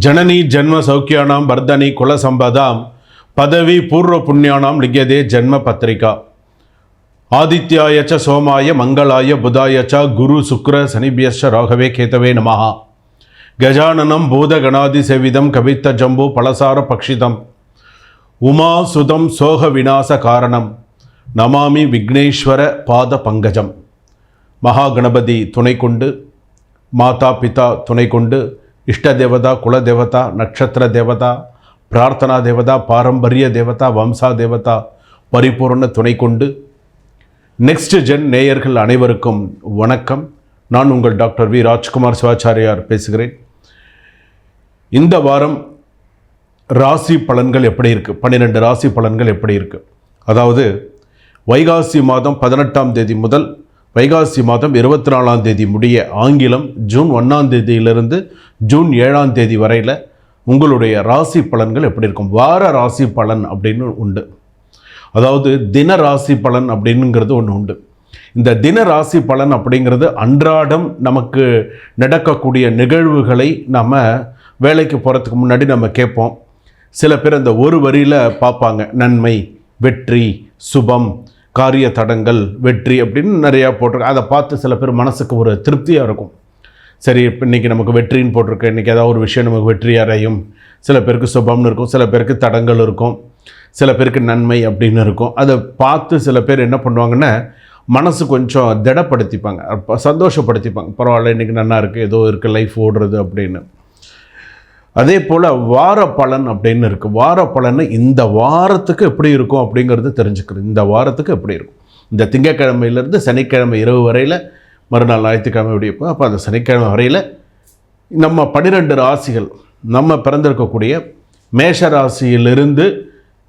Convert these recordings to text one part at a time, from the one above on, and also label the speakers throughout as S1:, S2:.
S1: जननी जन्म सौख्यानां वर्धनी कुल संपदां पदवी पूर्व पुण्यानां लिख्यते जन्म पत्रिका आदित्याय च सोमाय मंगलाय बुधाय च गुरु शुक्र शनिभ्यश्च राघवे केतवे नमः गजाननं भूतगणादिसेवितं कवित्त जम्बू पलसार पक्षितम् उमासुतं सोह विनाश कारणं नमामि विघ्नेश्वर पाद पंकजम महागणपति तुணை கொண்டு माता पिता துணை கொண்டு इष्ट देवता कुल देवता नक्षत्र देवता प्रार्थना देवता पारंपरिय देवता वंशा देवता परिपूर्ण துணை கொண்டு நெக்ஸ்ட் ஜென் நேயர்கள் அனைவருக்கும் வணக்கம். நான் உங்கள் டாக்டர் வி ராஜ்குமார் சிவாச்சாரியார் பேசுகிறேன். இந்த வாரம் ராசி பலன்கள் எப்படி இருக்குது, 12 ராசி பலன்கள் எப்படி இருக்குது, அதாவது வைகாசி மாதம் 18ஆம் தேதி முதல் வைகாசி மாதம் 24ஆம் தேதி முடிய ஆங்கிலம் ஜூன் 1ஆம் தேதியிலிருந்து ஜூன் 7ஆம் தேதி வரையில் உங்களுடைய ராசி பலன்கள் எப்படி இருக்கும். வார ராசி பலன் அப்படின்னு உண்டு, அதாவது தின ராசி பலன் அப்படிங்கிறது ஒன்று உண்டு. இந்த தின ராசி பலன் அப்படிங்கிறது அன்றாடம் நமக்கு நடக்கக்கூடிய நிகழ்வுகளை நம்ம வேலைக்கு போகிறதுக்கு முன்னாடி நம்ம கேட்போம். சில பேர் அந்த ஒரு வரியில் பார்ப்பாங்க, நன்மை, வெற்றி, சுபம், காரிய தடங்கள், வெற்றி அப்படின்னு நிறையா போட்டிருக்கு. அதை பார்த்து சில பேர் மனசுக்கு ஒரு திருப்தியாக இருக்கும். சரி, இப்போ இன்றைக்கி நமக்கு வெற்றின்னு போட்டிருக்கு, இன்றைக்கி ஏதாவது ஒரு விஷயம் நமக்கு வெற்றி அடையும். சில பேருக்கு சுபம்னு இருக்கும், சில பேருக்கு தடங்கள் இருக்கும், சில பேருக்கு நன்மை அப்படின்னு இருக்கும். அதை பார்த்து சில பேர் என்ன பண்ணுவாங்கன்னா மனசு கொஞ்சம் திடப்படுத்திப்பாங்க, சந்தோஷப்படுத்திப்பாங்க. பரவாயில்ல, இன்றைக்கி நல்லா இருக்குது, ஏதோ இருக்குது, லைஃப் ஓடுறது அப்படின்னு. அதே போல் வார பலன் அப்படின்னு இருக்குது. வார பலன் இந்த வாரத்துக்கு எப்படி இருக்கும் அப்படிங்கிறது தெரிஞ்சுக்கிறது. இந்த வாரத்துக்கு எப்படி இருக்கும், இந்த திங்கக்கிழமையிலேருந்து சனிக்கிழமை இரவு வரையில், மறுநாள் ஞாயிற்றுக்கிழமை விடியப்போ, அப்போ அந்த சனிக்கிழமை வரையில் நம்ம 12 ராசிகள், நம்ம பிறந்திருக்கக்கூடிய மேஷ ராசியிலிருந்து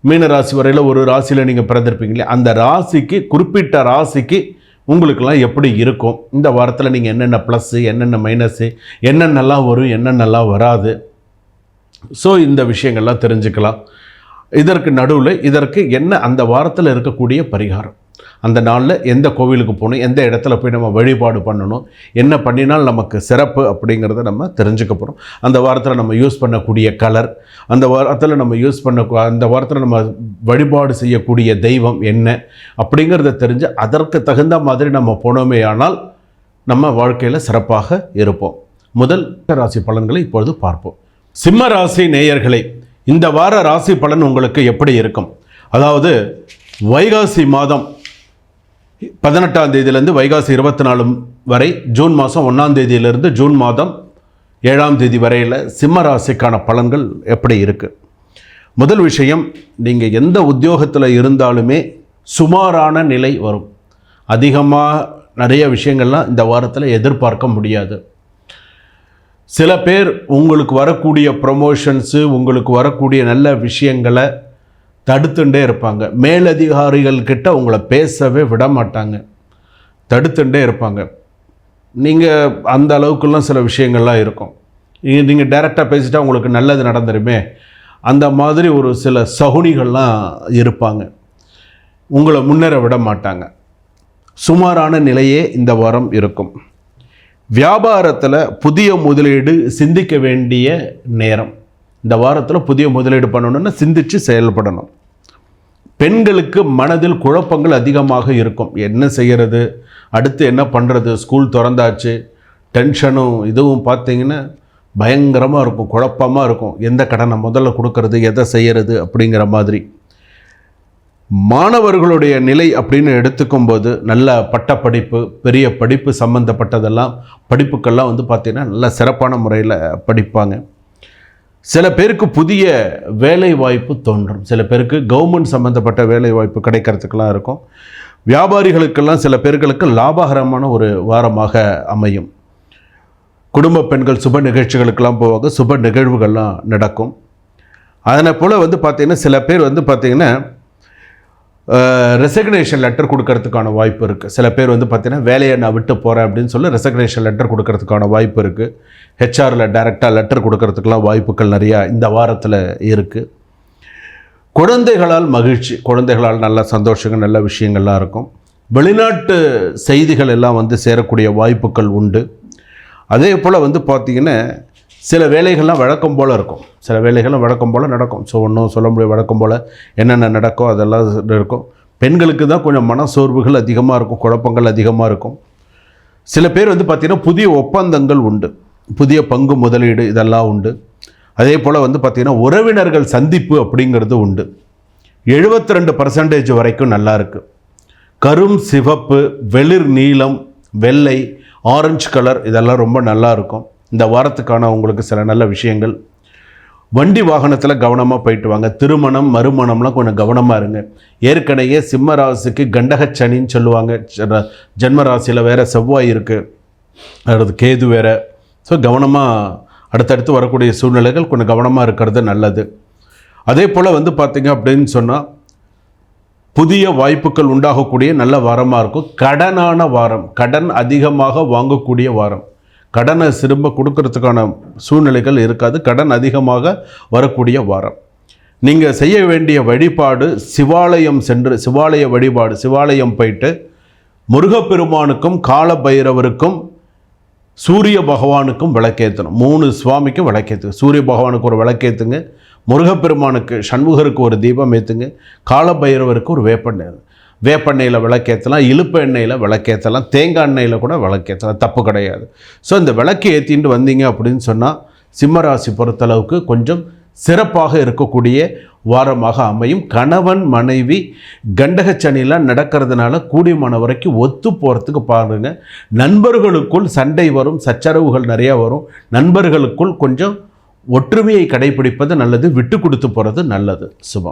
S1: மீன ராசி வரையில் ஒரு ராசியில் நீங்கள் பிறந்திருப்பீங்களே, அந்த ராசிக்கு, குறிப்பிட்ட ராசிக்கு உங்களுக்கெல்லாம் எப்படி இருக்கும், இந்த வாரத்தில் நீங்கள் என்னென்ன ப்ளஸ்ஸு, என்னென்ன மைனஸு, என்னென்னலாம் வரும், என்னென்னலாம் வராது, ஸோ இந்த விஷயங்கள்லாம் தெரிஞ்சுக்கலாம். இதற்கு நடுவில் இதற்கு என்ன அந்த வாரத்தில் இருக்கக்கூடிய பரிகாரம், அந்த நாளில் எந்த கோவிலுக்கு போகணும், எந்த இடத்துல போய் நம்ம வழிபாடு பண்ணணும், என்ன பண்ணினால் நமக்கு சிறப்பு அப்படிங்கிறத நம்ம தெரிஞ்சுக்க போகிறோம். அந்த வாரத்தில் நம்ம யூஸ் பண்ணக்கூடிய கலர், அந்த வாரத்தில் நம்ம அந்த வாரத்தில் நம்ம வழிபாடு செய்யக்கூடிய தெய்வம் என்ன அப்படிங்கிறத தெரிஞ்சு அதற்கு தகுந்த மாதிரி நம்ம போனோமே ஆனால் நம்ம வாழ்க்கையில் சிறப்பாக இருப்போம். முதல் ராசி பலன்களை இப்பொழுது பார்ப்போம். சிம்ம ராசி நேயர்களே, இந்த வார ராசி பலன் உங்களுக்கு எப்படி இருக்கும். அதாவது வைகாசி மாதம் 18ஆம் தேதியிலேருந்து வைகாசி 24 வரை, ஜூன் மாதம் 1ஆம் தேதியிலிருந்து ஜூன் மாதம் 7ஆம் தேதி வரையில் சிம்ம ராசிக்கான பலன்கள் எப்படி இருக்குது. முதல் விஷயம், நீங்கள் எந்த உத்தியோகத்தில் இருந்தாலுமே சுமாரான நிலை வரும். அதிகமாக நிறைய விஷயங்கள்லாம் இந்த வாரத்தில் எதிர்பார்க்க முடியாது. சில பேர் உங்களுக்கு வரக்கூடிய ப்ரமோஷன்ஸு, உங்களுக்கு வரக்கூடிய நல்ல விஷயங்களை தடுத்துட்டே இருப்பாங்க. மேலதிகாரிகள் கிட்ட உங்களை பேசவே விட மாட்டாங்க, தடுத்துட்டே இருப்பாங்க. நீங்கள் அந்த அளவுக்குலாம் சில விஷயங்கள்லாம் இருக்கும். நீங்கள் டைரெக்டாக பேசிட்டா உங்களுக்கு நல்லது நடந்துருமே, அந்த மாதிரி ஒரு சில சகுனிகள்லாம் இருப்பாங்க, உங்களை முன்னேற விட மாட்டாங்க. சுமாரான நிலையே இந்த வாரம் இருக்கும். வியாபாரத்தில் புதிய முதலீடு சிந்திக்க வேண்டிய நேரம். இந்த வாரத்தில் புதிய முதலீடு பண்ணணும்னா சிந்தித்து செயல்படணும். பெண்களுக்கு மனதில் குழப்பங்கள் அதிகமாக இருக்கும். என்ன செய்கிறது, அடுத்து என்ன பண்ணுறது, ஸ்கூல் திறந்தாச்சு, டென்ஷனும் இதுவும் பார்த்திங்கன்னா பயங்கரமாக இருக்கும், குழப்பமாக இருக்கும். எந்த கடனை முதல்ல கொடுக்கறது, எதை செய்கிறது அப்படிங்கிற மாதிரி. மாணவர்களுடைய நிலை அப்படின்னு எடுத்துக்கும்போது நல்ல பட்டப்படிப்பு, பெரிய படிப்பு சம்மந்தப்பட்டதெல்லாம், படிப்புக்கெல்லாம் பார்த்திங்கன்னா நல்ல சிறப்பான முறையில் படிப்பாங்க. சில பேருக்கு புதிய வேலை வாய்ப்பு தோன்றும், சில பேருக்கு கவர்மெண்ட் சம்மந்தப்பட்ட வேலை வாய்ப்பு கிடைக்கிறதுக்கெல்லாம் இருக்கும். வியாபாரிகளுக்கெல்லாம் சில பேர்களுக்கு லாபகரமான ஒரு வாரமாக அமையும். குடும்ப பெண்கள் சுப நிகழ்ச்சிகளுக்கெல்லாம் போவாங்க, சுப நிகழ்வுகள்லாம் நடக்கும். அதனை போல் பார்த்திங்கன்னா சில பேர் பார்த்திங்கன்னா ரெசிக்னேஷன் லெட்டர் கொடுக்கறதுக்கான வாய்ப்பு இருக்குது. சில பேர் பார்த்திங்கன்னா வேலையை நான் விட்டு போகிறேன் அப்படின்னு சொல்லி ரெசிக்னேஷன் லெட்டர் கொடுக்கறதுக்கான வாய்ப்பு இருக்குது. ஹெச்ஆரில் டைரெக்டாக லெட்டர் கொடுக்கறதுக்கெலாம் வாய்ப்புகள் நிறையா இந்த வாரத்தில் இருக்குது. குழந்தைகளால் மகிழ்ச்சி, குழந்தைகளால் நல்ல சந்தோஷங்கள், நல்ல விஷயங்கள்லாம் இருக்கும். வெளிநாட்டு செய்திகள் எல்லாம் சேரக்கூடிய வாய்ப்புகள் உண்டு. அதே போல் பார்த்திங்கன்னா சில வேலைகள்லாம் வழக்கம் போல் இருக்கும், சில வேலைகள்லாம் வழக்கம் போல் நடக்கும். ஸோ ஒன்றும் சொல்ல முடியாது, வழக்கம் போல் என்னென்ன நடக்கும் அதெல்லாம் இருக்கும். பெண்களுக்கு தான் கொஞ்சம் மனசோர்வுகள் அதிகமாக இருக்கும், குழப்பங்கள் அதிகமாக இருக்கும். சில பேர் வந்து பார்த்திங்கன்னா புதிய ஒப்பந்தங்கள் உண்டு, புதிய பங்கு முதலீடு இதெல்லாம் உண்டு. அதே போல் வந்து பார்த்திங்கன்னா உறவினர்கள் சந்திப்பு அப்படிங்கிறது உண்டு. 72% வரைக்கும் நல்லா இருக்குது. கரும் சிவப்பு, வெளிர் நீலம், வெள்ளை, ஆரஞ்சு கலர் இதெல்லாம் ரொம்ப நல்லா இருக்கும். இந்த வாரத்துக்கான உங்களுக்கு சில நல்ல விஷயங்கள். வண்டி வாகனத்தில் கவனமாக போயிட்டு வாங்க. திருமணம் மறுமணம்லாம் கொஞ்சம் கவனமாக இருங்க. ஏற்கனவே சிம்ம ராசிக்கு கண்டகச்சனின்னு சொல்லுவாங்க. ஜென்ம ராசியில் வேறு செவ்வாய் இருக்குது, அடுத்து கேது வேறு. ஸோ கவனமாக அடுத்தடுத்து வரக்கூடிய சூழ்நிலைகள் கொஞ்சம் கவனமாக இருக்கிறது நல்லது. அதே போல் வந்து பார்த்திங்க அப்படின்னு சொன்னால் புதிய வாய்ப்புகள் உண்டாகக்கூடிய நல்ல வாரமாக இருக்கும். கடனான வாரம், கடன் அதிகமாக வாங்கக்கூடிய வாரம். கடனை திரும்ப கொடுக்கறதுக்கான சூழ்நிலைகள் இருக்காது, கடன் அதிகமாக வரக்கூடிய வாரம். நீங்கள் செய்ய வேண்டிய வழிபாடு சிவாலயம் சென்று, சிவாலய வழிபாடு, சிவாலயம் போயிட்டு முருகப்பெருமானுக்கும் கால பைரவருக்கும் சூரிய பகவானுக்கும் விளக்கேற்றணும். 3 சுவாமிக்கும் விளக்கேற்றுங்க. சூரிய பகவானுக்கு ஒரு விளக்கேற்றுங்க, முருகப்பெருமானுக்கு சண்முகருக்கு ஒரு தீபம் ஏற்றுங்க, கால பைரவருக்கு ஒரு வேப்பெண்ணெயில் விளக்கேற்றலாம், இழுப்பு எண்ணெயில் விளக்கேற்றலாம், தேங்காய் எண்ணெயில் கூட விளக்கேற்றலாம், தப்பு கிடையாது. ஸோ இந்த விளக்கு ஏற்றிட்டு வந்தீங்க அப்படின்னு சொன்னால் சிம்மராசி பொறுத்தளவுக்கு கொஞ்சம் சிறப்பாக இருக்கக்கூடிய வாரமாக அமையும். கணவன் மனைவி கண்டகச்சனிலாம் நடக்கிறதுனால கூடியமான வரைக்கும் ஒத்து போகிறதுக்கு பாருங்கள். நண்பர்களுக்குள் சண்டை வரும், சச்சரவுகள் நிறையா வரும். நண்பர்களுக்குள் கொஞ்சம் ஒற்றுமையை கடைபிடிப்பது நல்லது, விட்டு கொடுத்து போகிறது நல்லது. சுபம்.